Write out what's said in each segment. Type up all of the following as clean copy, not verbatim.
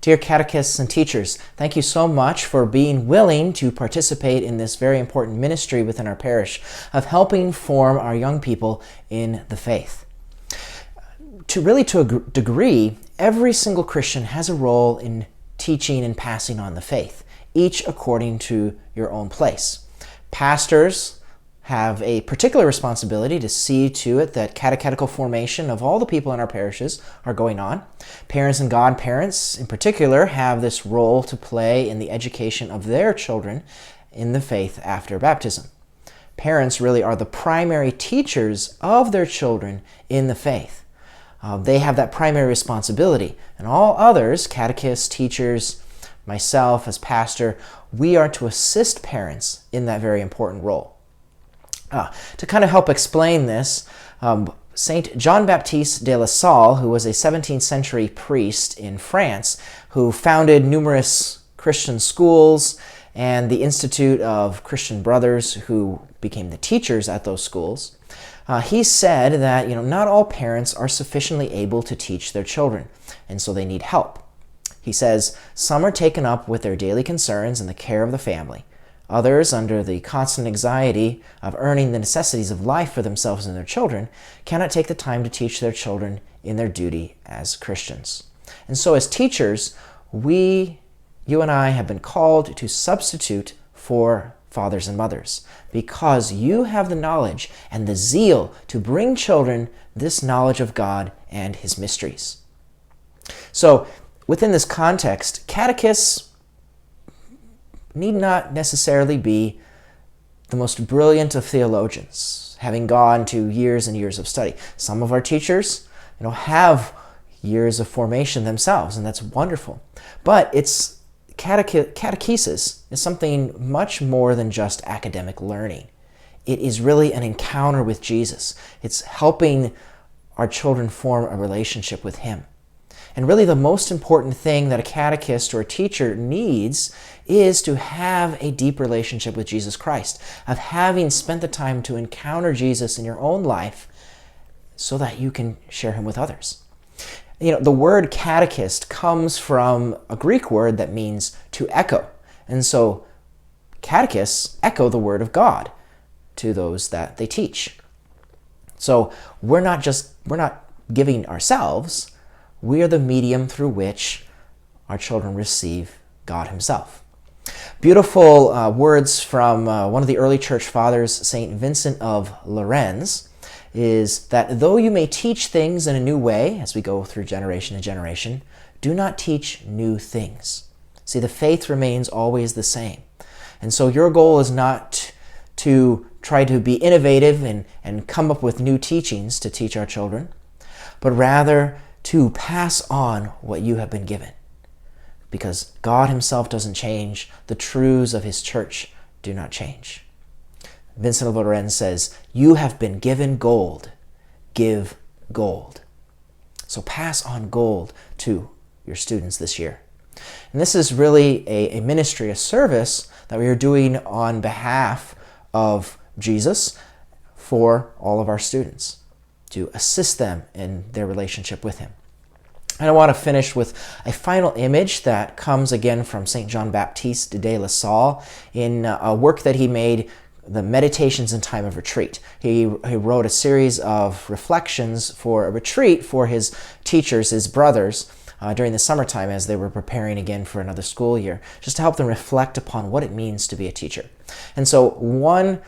Dear Catechists and Teachers, thank you so much for being willing to participate in this very important ministry within our parish of helping form our young people in the faith. To a degree, every single Christian has a role in teaching and passing on the faith, each according to your own place. Pastors have a particular responsibility to see to it that catechetical formation of all the people in our parishes are going on. Parents and godparents, in particular, have this role to play in the education of their children in the faith after baptism. Parents really are the primary teachers of their children in the faith. They have that primary responsibility, and all others, catechists, teachers, myself as pastor, we are to assist parents in that very important role. To kind of help explain this, Saint Jean-Baptiste de La Salle, who was a 17th century priest in France, who founded numerous Christian schools and the Institute of Christian Brothers, who became the teachers at those schools, he said that not all parents are sufficiently able to teach their children, and so they need help. He says, some are taken up with their daily concerns and the care of the family. Others, under the constant anxiety of earning the necessities of life for themselves and their children, cannot take the time to teach their children in their duty as Christians. And so as teachers, you and I have been called to substitute for fathers and mothers, because you have the knowledge and the zeal to bring children this knowledge of God and His mysteries. So within this context, catechists need not necessarily be the most brilliant of theologians, having gone to years and years of study. Some of our teachers, have years of formation themselves, and that's wonderful. But catechesis is something much more than just academic learning. It is really an encounter with Jesus. It's helping our children form a relationship with Him. And really the most important thing that a catechist or a teacher needs is to have a deep relationship with Jesus Christ, of having spent the time to encounter Jesus in your own life so that you can share Him with others. The word catechist comes from a Greek word that means to echo. And so catechists echo the Word of God to those that they teach. So we're not giving ourselves, we are the medium through which our children receive God Himself. Beautiful words from one of the early church fathers, St. Vincent of Lérins, is that though you may teach things in a new way as we go through generation to generation, do not teach new things. See, the faith remains always the same. And so your goal is not to try to be innovative and come up with new teachings to teach our children, but rather to pass on what you have been given. Because God Himself doesn't change, the truths of His church do not change. Vincent of Lérins says, you have been given gold, give gold. So pass on gold to your students this year. And this is really a ministry, a service that we are doing on behalf of Jesus for all of our students, to assist them in their relationship with Him. And I want to finish with a final image that comes again from St. Jean-Baptiste de La Salle in a work that he made, the Meditations in Time of Retreat. He wrote a series of reflections for a retreat for his teachers, his brothers, during the summertime as they were preparing again for another school year, just to help them reflect upon what it means to be a teacher. And so one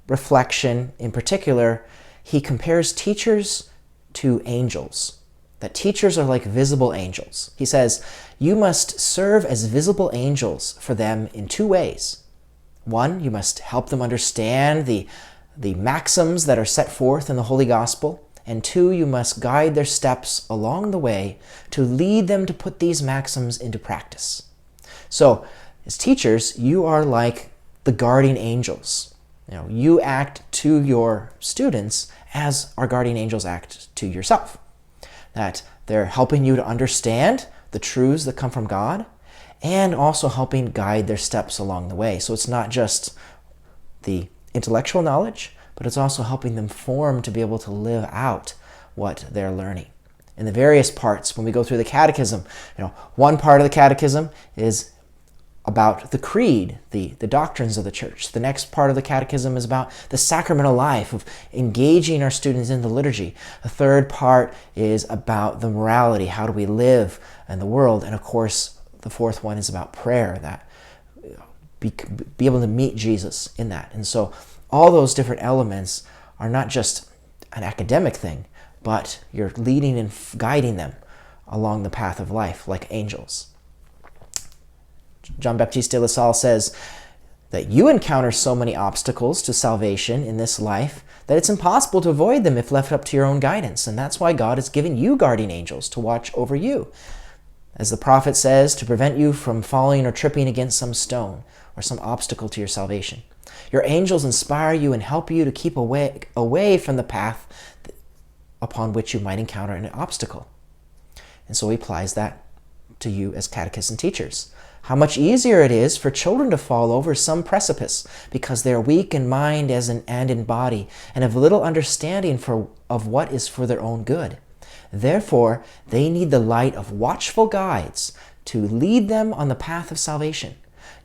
reflection in particular, he compares teachers to angels. That teachers are like visible angels. He says, you must serve as visible angels for them in two ways. One, you must help them understand the maxims that are set forth in the Holy Gospel. And two, you must guide their steps along the way to lead them to put these maxims into practice. So, as teachers, you are like the guardian angels. You act to your students as our guardian angels act to yourself. That they're helping you to understand the truths that come from God and also helping guide their steps along the way. So it's not just the intellectual knowledge, but it's also helping them form to be able to live out what they're learning. in the various parts. When we go through the catechism, one part of the catechism is about the creed, the doctrines of the church. The next part of the catechism is about the sacramental life of engaging our students in the liturgy. The third part is about the morality, how do we live in the world. And of course, the fourth one is about prayer, that be able to meet Jesus in that. And so all those different elements are not just an academic thing, but you're leading and guiding them along the path of life like angels. John Baptiste de La Salle says that you encounter so many obstacles to salvation in this life that it's impossible to avoid them if left up to your own guidance. And that's why God has given you guardian angels to watch over you. As the prophet says, to prevent you from falling or tripping against some stone or some obstacle to your salvation. Your angels inspire you and help you to keep away from the path upon which you might encounter an obstacle. And so he applies that to you as catechists and teachers. How much easier it is for children to fall over some precipice because they are weak in mind and in body and have little understanding of what is for their own good. Therefore, they need the light of watchful guides to lead them on the path of salvation.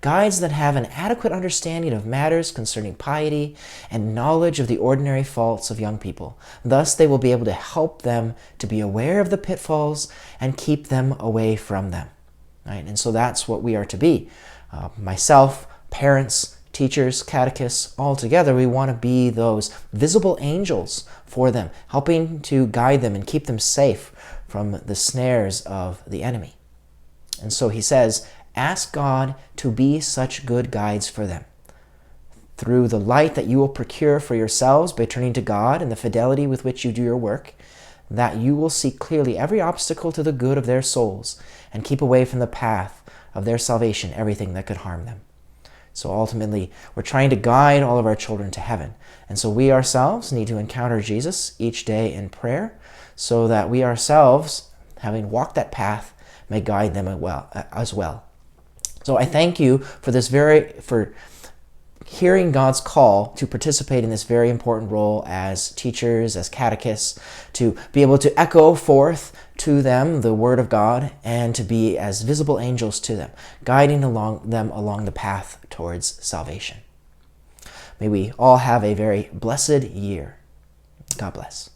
Guides that have an adequate understanding of matters concerning piety and knowledge of the ordinary faults of young people. Thus, they will be able to help them to be aware of the pitfalls and keep them away from them. Right? And so that's what we are to be. Myself, parents, teachers, catechists, all together, we want to be those visible angels for them, helping to guide them and keep them safe from the snares of the enemy. And so he says, ask God to be such good guides for them. Through the light that you will procure for yourselves by turning to God and the fidelity with which you do your work, that you will see clearly every obstacle to the good of their souls and keep away from the path of their salvation everything that could harm them. So ultimately, we're trying to guide all of our children to heaven. And so we ourselves need to encounter Jesus each day in prayer so that we ourselves, having walked that path, may guide them as well. So I thank you for hearing God's call to participate in this very important role as teachers, as catechists, to be able to echo forth to them the Word of God and to be as visible angels to them, guiding them along the path towards salvation. May we all have a very blessed year. God bless.